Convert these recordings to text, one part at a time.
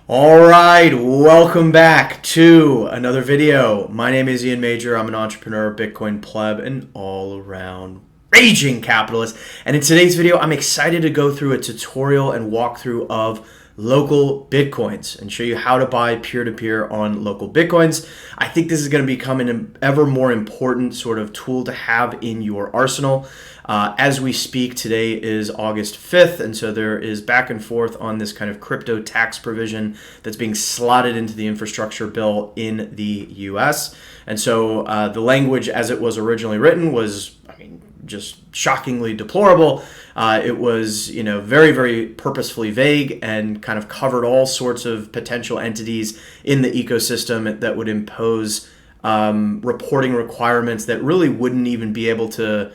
All right, welcome back to another video. My name is Ian Major. I'm an entrepreneur, Bitcoin pleb, and all-around raging capitalist. And in today's video, I'm excited to go through a tutorial and walkthrough of local bitcoins and show you how to buy peer-to-peer on local bitcoins. I think this is going to become an ever more important sort of tool to have in your arsenal. As we speak, today is August 5th, and so there is back and forth on this kind of crypto tax provision that's being slotted into the infrastructure bill in the US. And so the language as it was originally written was, just shockingly deplorable. It was, very, very purposefully vague and kind of covered all sorts of potential entities in the ecosystem that would impose reporting requirements that really wouldn't even be able to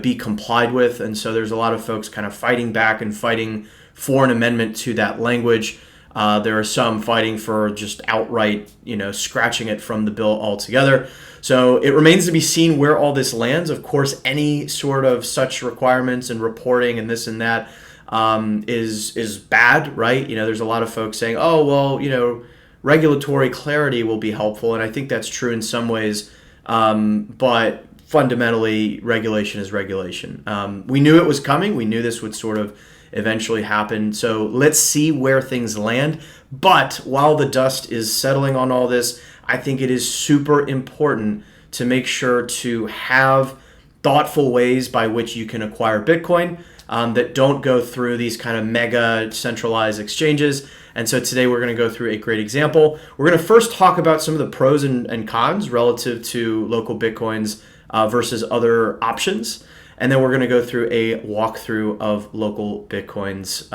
be complied with. And so there's a lot of folks kind of fighting back and fighting for an amendment to that language. There are some fighting for just outright, scratching it from the bill altogether. So it remains to be seen where all this lands. Of course, any sort of such requirements and reporting and this and that is bad, right? There's a lot of folks saying, oh, well, regulatory clarity will be helpful. And I think that's true in some ways. But fundamentally, regulation is regulation. We knew it was coming. We knew this would sort of eventually happen. So let's see where things land. But while the dust is settling on all this, I think it is super important to make sure to have thoughtful ways by which you can acquire Bitcoin that don't go through these kind of mega centralized exchanges. And so today we're going to go through a great example. We're going to first talk about some of the pros and cons relative to local Bitcoins versus other options. And then we're going to go through a walkthrough of local Bitcoins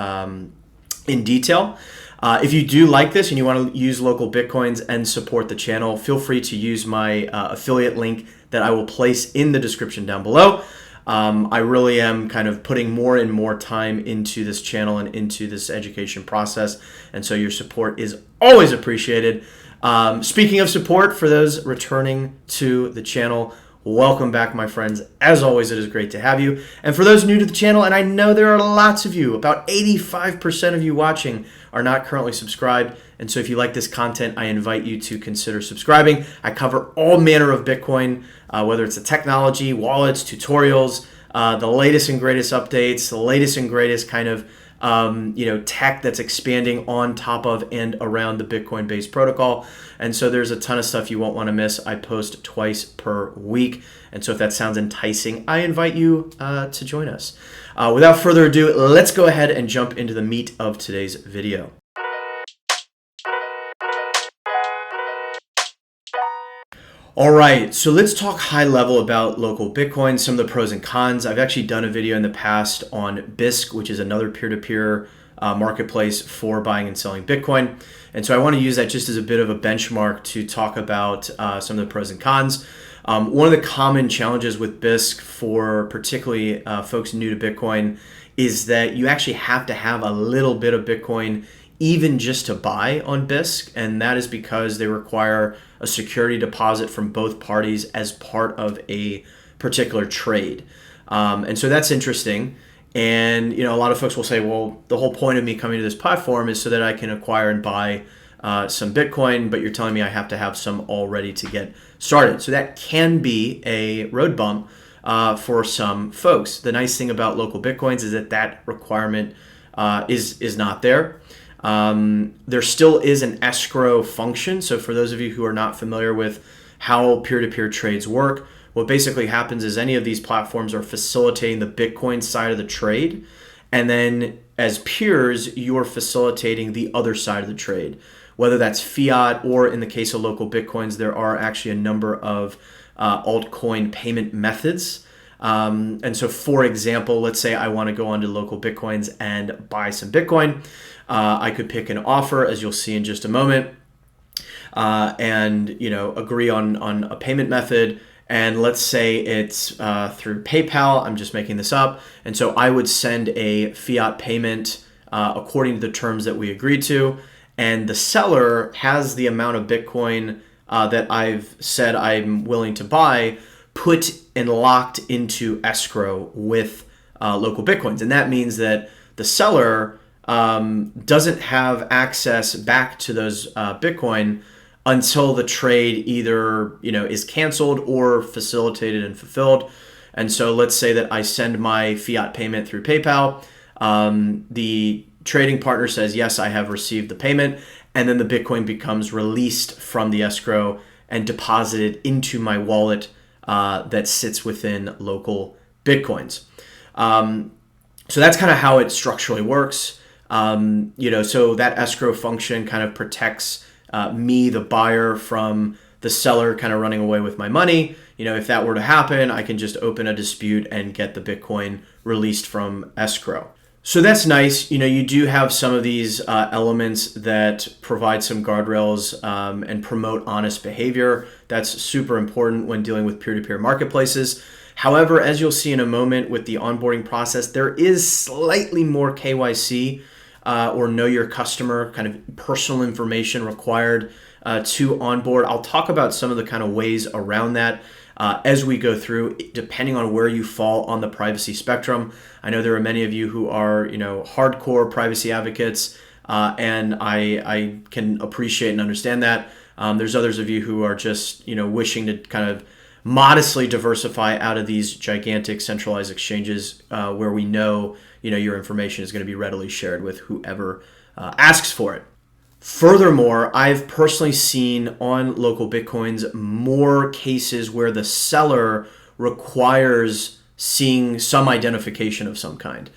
in detail. If you do like this and you want to use local Bitcoins and support the channel, feel free to use my affiliate link that I will place in the description down below. I really am kind of putting more and more time into this channel and into this education process. And so your support is always appreciated. Speaking of support, for those returning to the channel, welcome back, my friends. As always, it is great to have you. And for those new to the channel, and I know there are lots of you, about 85% of you watching are not currently subscribed. And so if you like this content, I invite you to consider subscribing. I cover all manner of Bitcoin, whether it's the technology, wallets, tutorials, the latest and greatest updates, the latest and greatest kind of tech that's expanding on top of and around the Bitcoin-based protocol. And so there's a ton of stuff you won't want to miss. I post twice per week. And so if that sounds enticing, I invite you to join us. Without further ado, let's go ahead and jump into the meat of today's video. All right, so let's talk high level about local Bitcoin, some of the pros and cons. I've actually done a video in the past on Bisq, which is another peer-to-peer marketplace for buying and selling Bitcoin. And so I want to use that just as a bit of a benchmark to talk about some of the pros and cons. One of the common challenges with Bisq for particularly folks new to Bitcoin is that you actually have to have a little bit of Bitcoin even just to buy on Bisq, and that is because they require a security deposit from both parties as part of a particular trade. And so that's interesting. And a lot of folks will say, well, the whole point of me coming to this platform is so that I can acquire and buy some Bitcoin, but you're telling me I have to have some already to get started. So that can be a road bump for some folks. The nice thing about local Bitcoins is that requirement is not there. There still is an escrow function. So for those of you who are not familiar with how peer-to-peer trades work, what basically happens is any of these platforms are facilitating the Bitcoin side of the trade. And then as peers, you're facilitating the other side of the trade, whether that's fiat or in the case of local Bitcoins, there are actually a number of altcoin payment methods. And so, for example, let's say I want to go onto local Bitcoins and buy some Bitcoin. I could pick an offer, as you'll see in just a moment, and agree on a payment method. And let's say it's through PayPal. I'm just making this up. And so I would send a fiat payment according to the terms that we agreed to. And the seller has the amount of Bitcoin that I've said I'm willing to buy put and locked into escrow with local Bitcoins. And that means that the seller doesn't have access back to those Bitcoin until the trade either is canceled or facilitated and fulfilled. And so let's say that I send my fiat payment through PayPal. The trading partner says, yes, I have received the payment. And then the Bitcoin becomes released from the escrow and deposited into my wallet that sits within local Bitcoins. So that's kind of how it structurally works. So that escrow function kind of protects me, the buyer, from the seller kind of running away with my money. If that were to happen, I can just open a dispute and get the Bitcoin released from escrow. So that's nice. You do have some of these elements that provide some guardrails and promote honest behavior. That's super important when dealing with peer-to-peer marketplaces. However, as you'll see in a moment with the onboarding process, there is slightly more KYC or know your customer kind of personal information required to onboard. I'll talk about some of the kind of ways around that as we go through, depending on where you fall on the privacy spectrum. I know there are many of you who are, hardcore privacy advocates, and I can appreciate and understand that. There's others of you who are just, wishing to kind of modestly diversify out of these gigantic centralized exchanges where we know, your information is going to be readily shared with whoever asks for it. Furthermore, I've personally seen on LocalBitcoins more cases where the seller requires seeing some identification of some kind.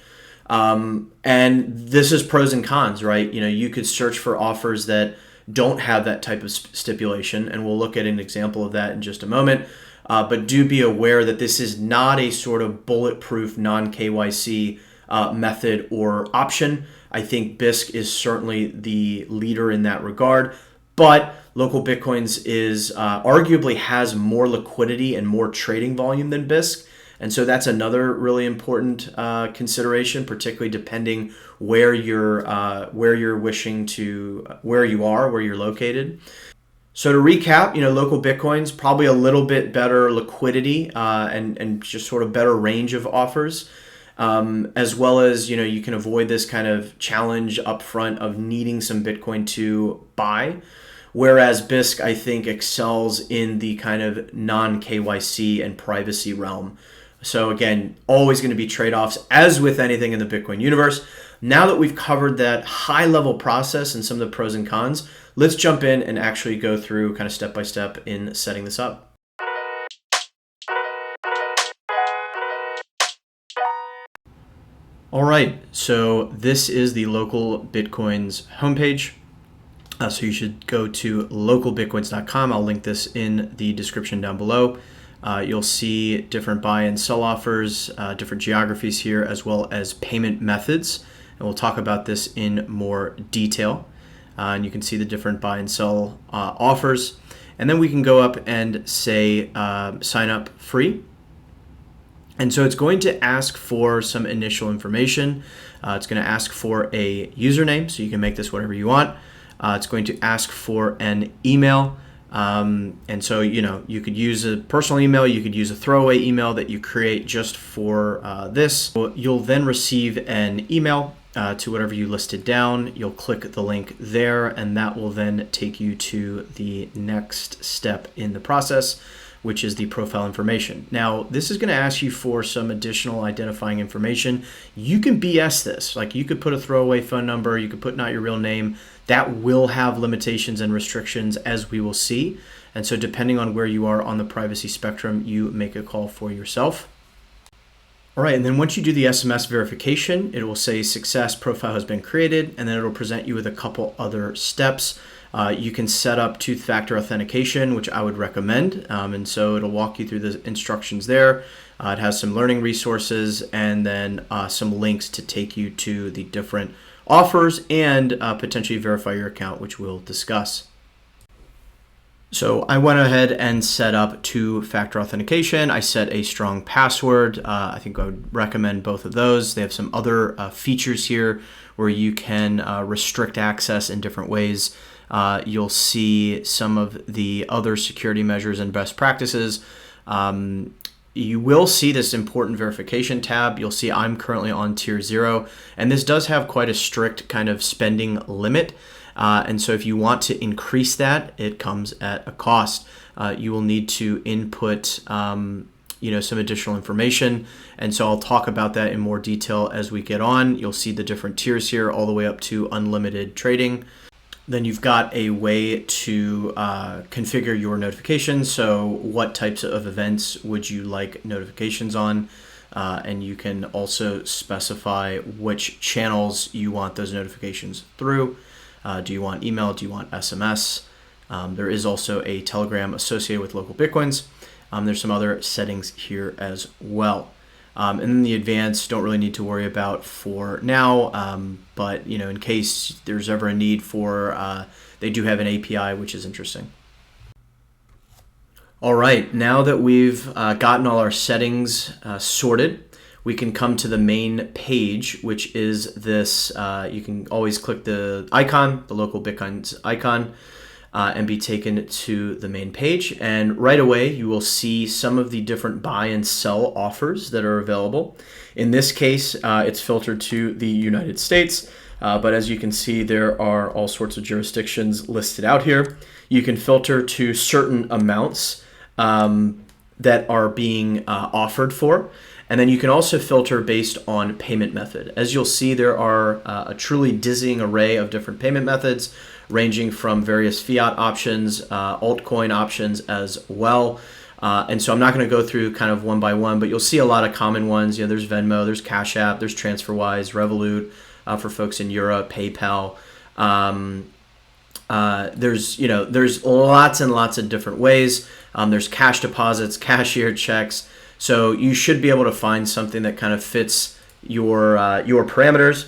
And this is pros and cons, right? You could search for offers that don't have that type of stipulation, and we'll look at an example of that in just a moment. But do be aware that this is not a sort of bulletproof non-KYC method or option. I think BISC is certainly the leader in that regard, but LocalBitcoins is arguably has more liquidity and more trading volume than BISC. And so that's another really important consideration, particularly depending where you're wishing to, where you're located. So to recap, LocalBitcoins, probably a little bit better liquidity and just sort of better range of offers. As well as, you can avoid this kind of challenge up front of needing some Bitcoin to buy. Whereas BISC, I think, excels in the kind of non-KYC and privacy realm. So again, always going to be trade-offs, as with anything in the Bitcoin universe. Now that we've covered that high-level process and some of the pros and cons, let's jump in and actually go through kind of step-by-step in setting this up. All right, so this is the LocalBitcoins homepage. So you should go to localbitcoins.com. I'll link this in the description down below. You'll see different buy and sell offers, different geographies here, as well as payment methods. And we'll talk about this in more detail. And you can see the different buy and sell offers. And then we can go up and say sign up free. And so it's going to ask for some initial information. It's going to ask for a username, so you can make this whatever you want. It's going to ask for an email. And so, you could use a personal email, you could use a throwaway email that you create just for this. You'll then receive an email to whatever you listed down. You'll click the link there, and that will then take you to the next step in the process, which is the profile information. Now, this is going to ask you for some additional identifying information. You can BS this. Like, you could put a throwaway phone number, you could put not your real name. That will have limitations and restrictions, as we will see. And so depending on where you are on the privacy spectrum, you make a call for yourself. All right, and then once you do the SMS verification, it will say success, profile has been created, and then it'll present you with a couple other steps. You can set up two-factor authentication, which I would recommend. And so it'll walk you through the instructions there. It has some learning resources and then some links to take you to the different offers and potentially verify your account, which we'll discuss. So I went ahead and set up two-factor authentication. I set a strong password. I think I would recommend both of those. They have some other features here where you can restrict access in different ways. You'll see some of the other security measures and best practices. you will see this important verification tab. You'll see I'm currently on tier 0, and this does have quite a strict kind of spending limit. And so if you want to increase that, it comes at a cost. You will need to input some additional information. And so I'll talk about that in more detail as we get on. You'll see the different tiers here all the way up to unlimited trading. Then you've got a way to configure your notifications. So what types of events would you like notifications on? And you can also specify which channels you want those notifications through. Do you want email? Do you want SMS? There is also a Telegram associated with LocalBitcoins. There's some other settings here as well. And then the advanced, don't really need to worry about for now, but in case there's ever a need for, they do have an API, which is interesting. All right, now that we've gotten all our settings sorted, we can come to the main page, which is this. You can always click the icon, the LocalBitcoins icon, and be taken to the main page. And right away, you will see some of the different buy and sell offers that are available. In this case, it's filtered to the United States, but as you can see, there are all sorts of jurisdictions listed out here. You can filter to certain amounts that are being offered for. And then you can also filter based on payment method. As you'll see, there are a truly dizzying array of different payment methods, ranging from various fiat options, altcoin options as well. And so I'm not going to go through kind of one by one, but you'll see a lot of common ones. There's Venmo, there's Cash App, there's TransferWise, Revolut for folks in Europe, PayPal. There's lots and lots of different ways. There's cash deposits, cashier checks. So you should be able to find something that kind of fits your parameters.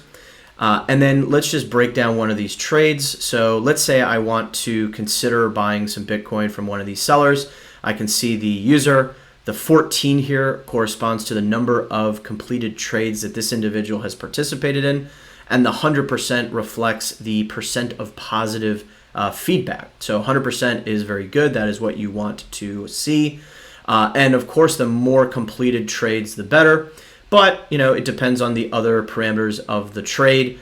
And then let's just break down one of these trades. So let's say I want to consider buying some Bitcoin from one of these sellers. I can see the user. The 14 here corresponds to the number of completed trades that this individual has participated in. And the 100% reflects the percent of positive feedback. So 100% is very good. That is what you want to see. And of course, the more completed trades, the better. But, it depends on the other parameters of the trade.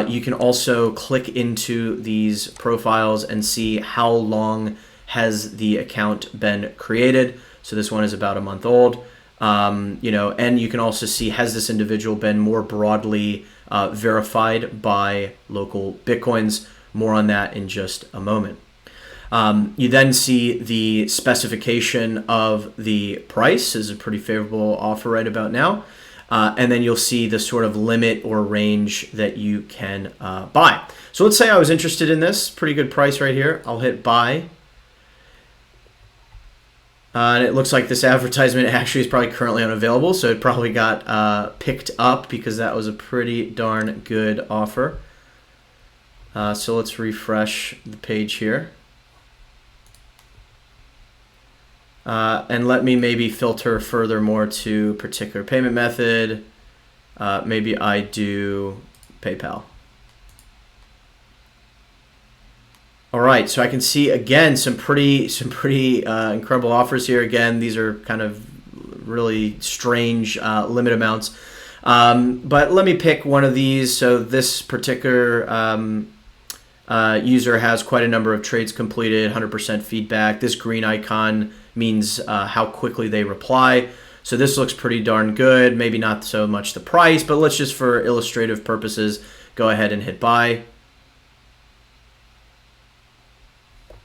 You can also click into these profiles and see how long has the account been created. So this one is about a month old. And you can also see, has this individual been more broadly verified by LocalBitcoins? More on that in just a moment. You then see the specification of the price. This is a pretty favorable offer right about now. And then you'll see the sort of limit or range that you can buy. So let's say I was interested in this. Pretty good price right here. I'll hit buy. And it looks like this advertisement actually is probably currently unavailable. So it probably got picked up because that was a pretty darn good offer. So let's refresh the page here. And let me maybe filter furthermore to particular payment method. Maybe I do PayPal. All right, so I can see again some pretty incredible offers here. Again, these are kind of really strange limit amounts. But let me pick one of these. So this particular user has quite a number of trades completed, 100% feedback. This green icon means how quickly they reply. So this looks pretty darn good. Maybe not so much the price, but let's just for illustrative purposes go ahead and hit buy.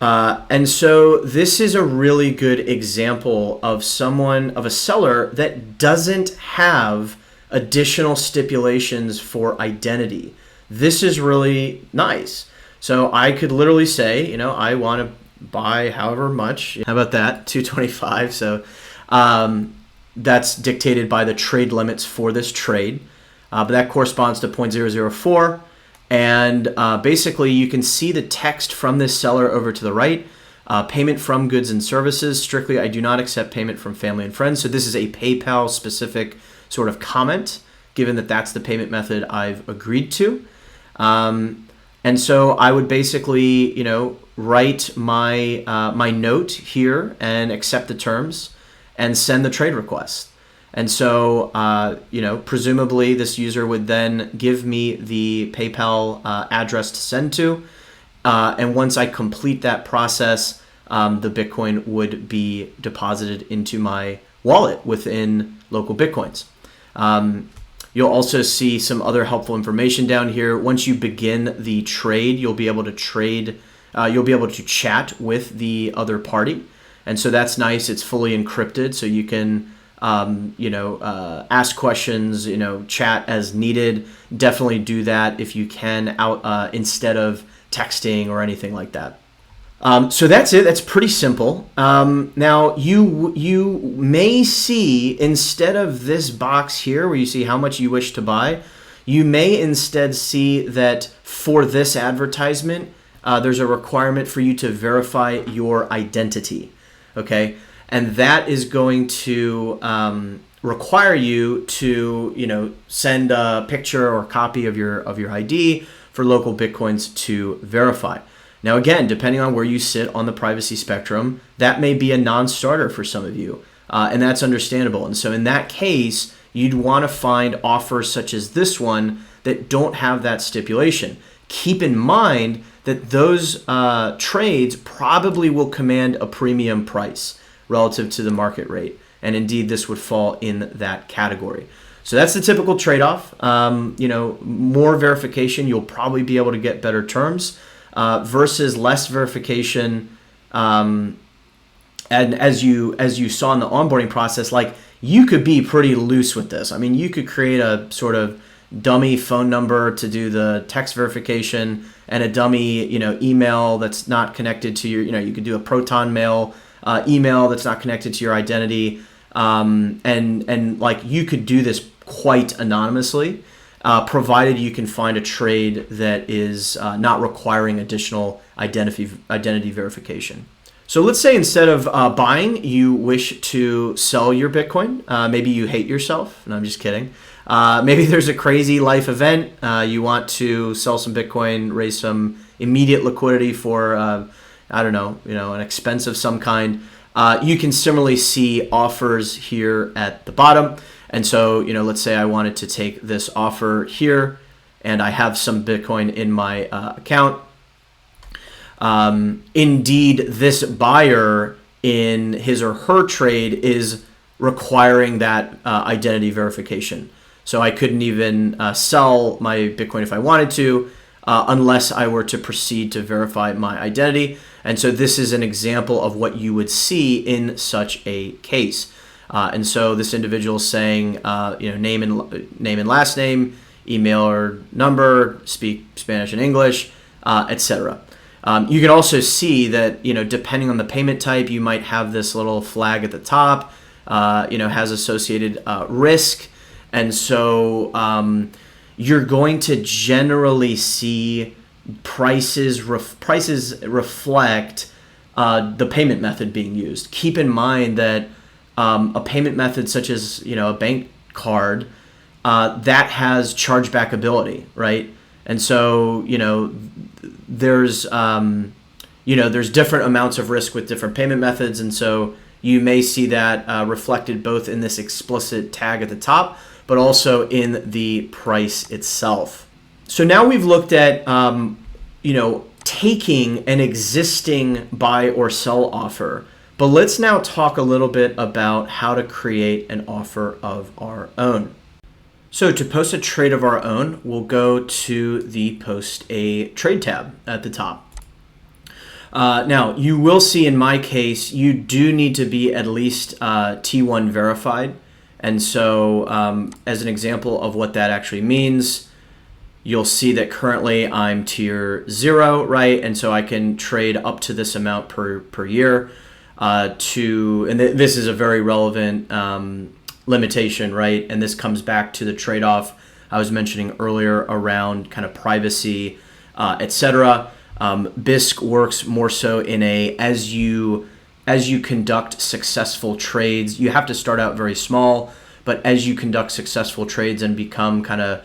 And so this is a really good example of a seller that doesn't have additional stipulations for identity. This is really nice. So I could literally say, I want to buy however much. How about that? 225. So that's dictated by the trade limits for this trade. But that corresponds to 0.004. And basically, you can see the text from this seller over to the right. Payment from goods and services. Strictly, I do not accept payment from family and friends. So this is a PayPal specific sort of comment, given that that's the payment method I've agreed to. And so I would basically, write my my note here and accept the terms. and send the trade request. And so, presumably this user would then give me the PayPal address to send to. And once I complete that process, the Bitcoin would be deposited into my wallet within LocalBitcoins. You'll also see some other helpful information down here. Once you begin the trade, you'll be able to chat with the other party. And so that's nice. It's fully encrypted, so you can ask questions, chat as needed. Definitely do that if you can instead of texting or anything like that. So that's it. That's pretty simple. Now you may see, instead of this box here where you see how much you wish to buy, you may instead see that for this advertisement, there's a requirement for you to verify your identity. Okay. And that is going to require you to, send a picture or copy of your ID for LocalBitcoins to verify. Now, again, depending on where you sit on the privacy spectrum, that may be a non-starter for some of you, and that's understandable. And so in that case, you'd want to find offers such as this one that don't have that stipulation. Keep in mind that those trades probably will command a premium price relative to the market rate. And indeed, this would fall in that category. So that's the typical trade-off. More verification, you'll probably be able to get better terms versus less verification. And as you saw in the onboarding process, like, you could be pretty loose with this. I mean, you could create a sort of dummy phone number to do the text verification and a dummy, email that's not connected to your, you could do a Proton Mail email that's not connected to your identity. And like, you could do this quite anonymously, provided you can find a trade that is not requiring additional identity verification. So let's say instead of buying, you wish to sell your Bitcoin. Maybe you hate yourself. No, I'm just kidding. Maybe there's a crazy life event. You want to sell some Bitcoin, raise some immediate liquidity for, an expense of some kind. You can similarly see offers here at the bottom. And so, let's say I wanted to take this offer here and I have some Bitcoin in my account. Indeed, this buyer in his or her trade is requiring that identity verification. So I couldn't even sell my Bitcoin if I wanted to unless I were to proceed to verify my identity. And so this is an example of what you would see in such a case. And so this individual is saying, name and last name, email or number, speak Spanish and English, etc. You can also see that, depending on the payment type, you might have this little flag at the top, has associated risk. And so you're going to generally see prices reflect the payment method being used. Keep in mind that a payment method such as a bank card that has chargeback ability, right? And so there's different amounts of risk with different payment methods, and so you may see that reflected both in this explicit tag at the top, but also in the price itself. So now we've looked at taking an existing buy or sell offer, but let's now talk a little bit about how to create an offer of our own. So to post a trade of our own, we'll go to the Post a Trade tab at the top. Now, you will see in my case, you do need to be at least T1 verified. And so as an example of what that actually means, you'll see that currently I'm tier 0, right? And so I can trade up to this amount per year and this is a very relevant limitation, right? And this comes back to the trade-off I was mentioning earlier around kind of privacy, etc. BISC works more so in as you conduct successful trades, you have to start out very small, but as you conduct successful trades and become kind of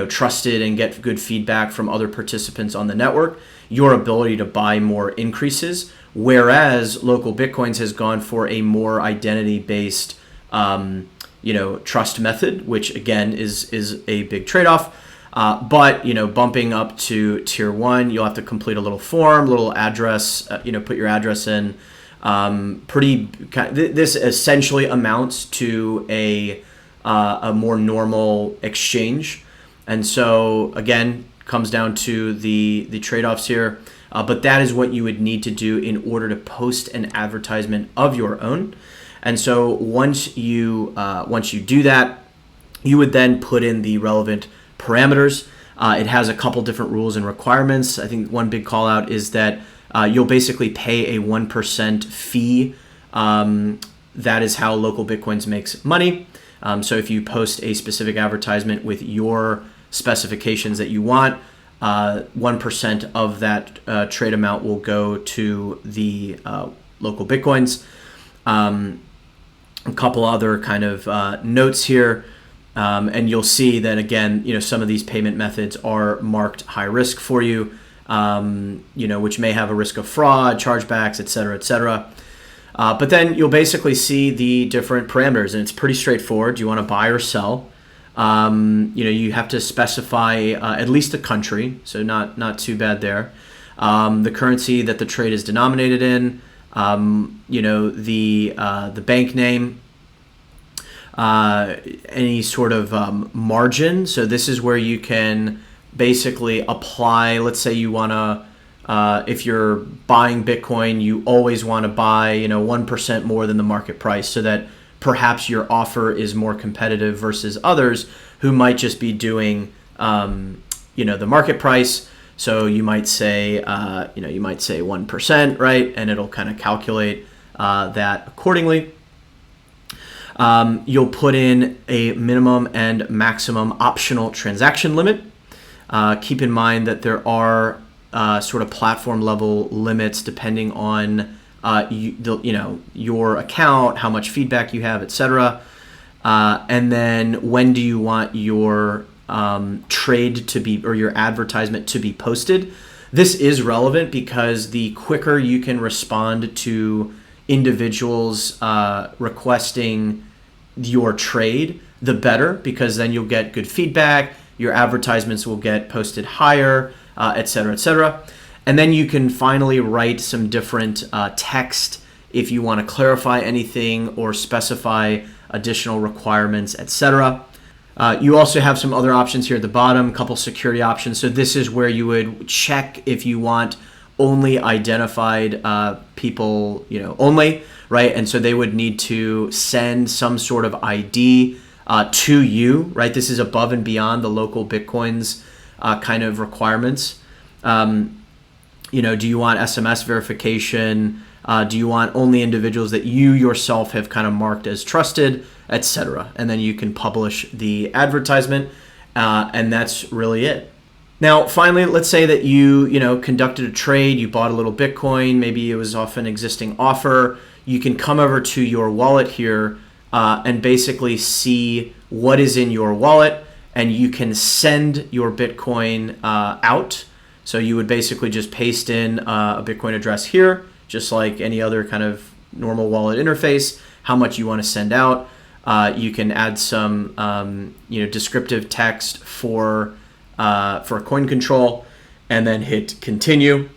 trusted and get good feedback from other participants on the network, your ability to buy more increases, whereas Local Bitcoins has gone for a more identity-based trust method, which again is a big trade-off. But bumping up to tier 1, you'll have to complete a little form, little address, put your address in. This essentially amounts to a more normal exchange, and so again comes down to the trade-offs here. But that is what you would need to do in order to post an advertisement of your own. And so once you do that, you would then put in the relevant parameters. It has a couple different rules and requirements. I think one big call out is that you'll basically pay a 1% fee. That is how Local Bitcoins makes money. So if you post a specific advertisement with your specifications that you want, 1% of that trade amount will go to the Local Bitcoins. A couple other kind of notes here. And you'll see that again, some of these payment methods are marked high risk for you, which may have a risk of fraud, chargebacks, et cetera, et cetera. But then you'll basically see the different parameters, and it's pretty straightforward. Do you want to buy or sell? You have to specify at least a country, so not too bad there. The currency that the trade is denominated in, the bank name, any sort of margin. So this is where you can basically apply, let's say you want to, if you're buying Bitcoin, you always want to buy 1% more than the market price, so that perhaps your offer is more competitive versus others who might just be doing the market price. So you might say 1%, right? And it'll kind of calculate that accordingly. You'll put in a minimum and maximum optional transaction limit. Keep in mind that there are sort of platform level limits depending on your account, how much feedback you have, etc. And then when do you want your trade to be, or your advertisement to be posted? This is relevant because the quicker you can respond to individuals requesting your trade, the better, because then you'll get good feedback, your advertisements will get posted higher, et cetera, et cetera. And then you can finally write some different text if you want to clarify anything or specify additional requirements, etc. You also have some other options here at the bottom, a couple security options. So this is where you would check if you want only identified people, only, right? And so they would need to send some sort of ID to you, right? This is above and beyond the Local Bitcoins kind of requirements. Do you want SMS verification? Do you want only individuals that you yourself have kind of marked as trusted, etc.? And then you can publish the advertisement, and that's really it. Now, finally, let's say that you conducted a trade, you bought a little Bitcoin, maybe it was off an existing offer. You can come over to your wallet here and basically see what is in your wallet, and you can send your Bitcoin out. So you would basically just paste in a Bitcoin address here, just like any other kind of normal wallet interface, how much you want to send out. You can add some descriptive text for coin control, and then hit continue.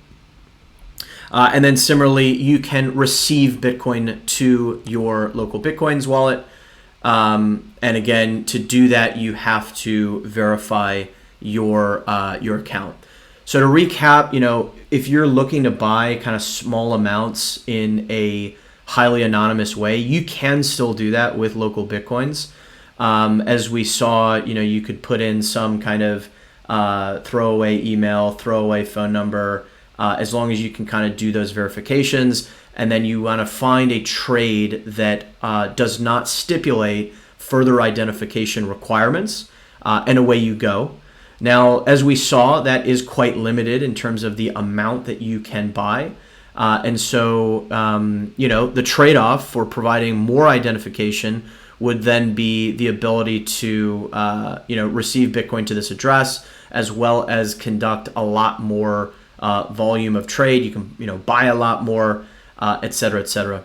And then similarly, you can receive Bitcoin to your Local Bitcoins wallet. And again, to do that, you have to verify your account. So to recap, if you're looking to buy kind of small amounts in a highly anonymous way, you can still do that with Local Bitcoins. As we saw, you could put in some kind of throwaway email, throwaway phone number, as long as you can kind of do those verifications. And then you want to find a trade that does not stipulate further identification requirements, and away you go. Now, as we saw, that is quite limited in terms of the amount that you can buy. And so, the trade-off for providing more identification would then be the ability to, receive Bitcoin to this address, as well as conduct a lot more volume of trade. You can buy a lot more, etc., etc.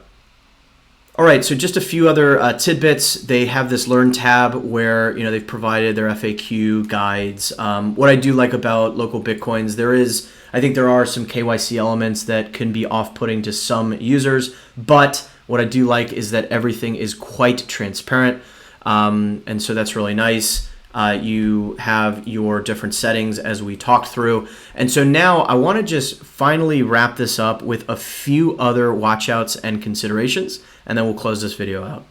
All right, so just a few other tidbits. They have this Learn tab where they've provided their FAQ guides. What I do like about Local Bitcoins, I think there are some KYC elements that can be off-putting to some users, but what I do like is that everything is quite transparent, and so that's really nice. You have your different settings as we talked through. And so now I want to just finally wrap this up with a few other watchouts and considerations, and then we'll close this video out.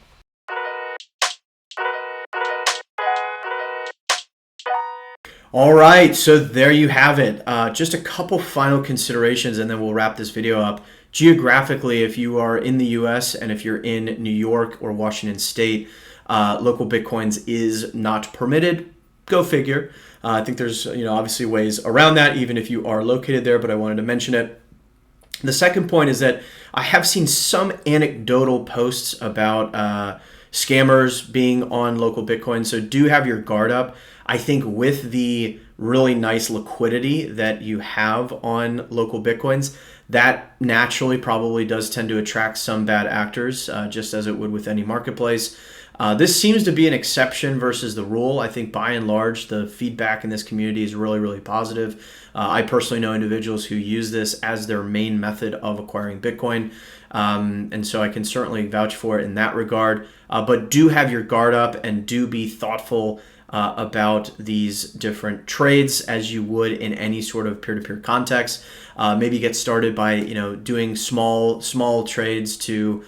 All right, so there you have it. Just a couple final considerations, and then we'll wrap this video up. Geographically, if you are in the US and if you're in New York or Washington State, local Bitcoins is not permitted. Go figure. I think there's obviously ways around that, even if you are located there, but I wanted to mention it. The second point is that I have seen some anecdotal posts about scammers being on local Bitcoin, so do have your guard up. I think with the really nice liquidity that you have on local Bitcoins, that naturally probably does tend to attract some bad actors, just as it would with any marketplace. This seems to be an exception versus the rule. I think by and large, the feedback in this community is really, really positive. I personally know individuals who use this as their main method of acquiring Bitcoin. And so I can certainly vouch for it in that regard. But do have your guard up and do be thoughtful about these different trades as you would in any sort of peer-to-peer context. Maybe get started by doing small trades to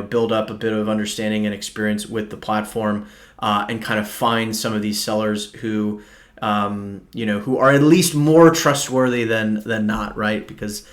build up a bit of understanding and experience with the platform, and kind of find some of these sellers who who are at least more trustworthy than not, right? Because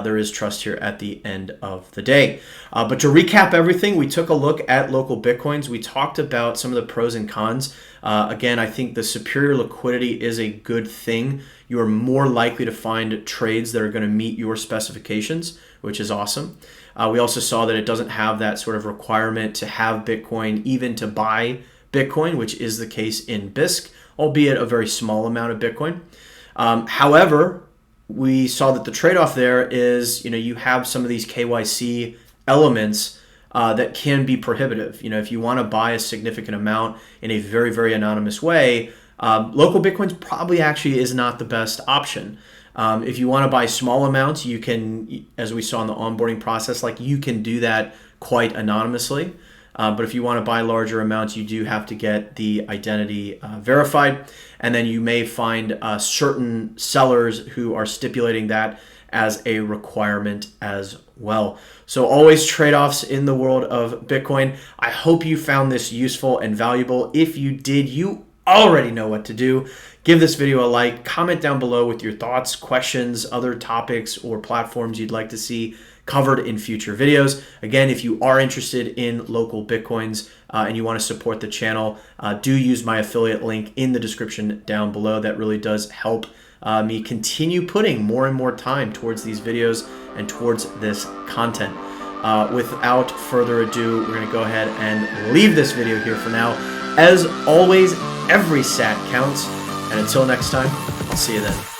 there is trust here at the end of the day. But to recap everything, we took a look at local Bitcoins. We talked about some of the pros and cons. Again, I think the superior liquidity is a good thing. You are more likely to find trades that are going to meet your specifications, which is awesome. We also saw that it doesn't have that sort of requirement to have Bitcoin, even to buy Bitcoin, which is the case in BISC, albeit a very small amount of Bitcoin. However, we saw that the trade-off there is, you have some of these KYC elements that can be prohibitive. If you want to buy a significant amount in a very, very anonymous way, local Bitcoins probably actually is not the best option. If you want to buy small amounts, you can, as we saw in the onboarding process, you can do that quite anonymously. But if you want to buy larger amounts, you do have to get the identity verified. And then you may find certain sellers who are stipulating that as a requirement as well. So always trade-offs in the world of Bitcoin. I hope you found this useful and valuable. If you did, you already know what to do. Give this video a like, comment down below with your thoughts, questions, other topics, or platforms you'd like to see covered in future videos. Again, if you are interested in local Bitcoins and you want to support the channel, do use my affiliate link in the description down below. That really does help me continue putting more and more time towards these videos and towards this content. Without further ado, we're going to go ahead and leave this video here for now. As always, every sat counts, and until next time, I'll see you then.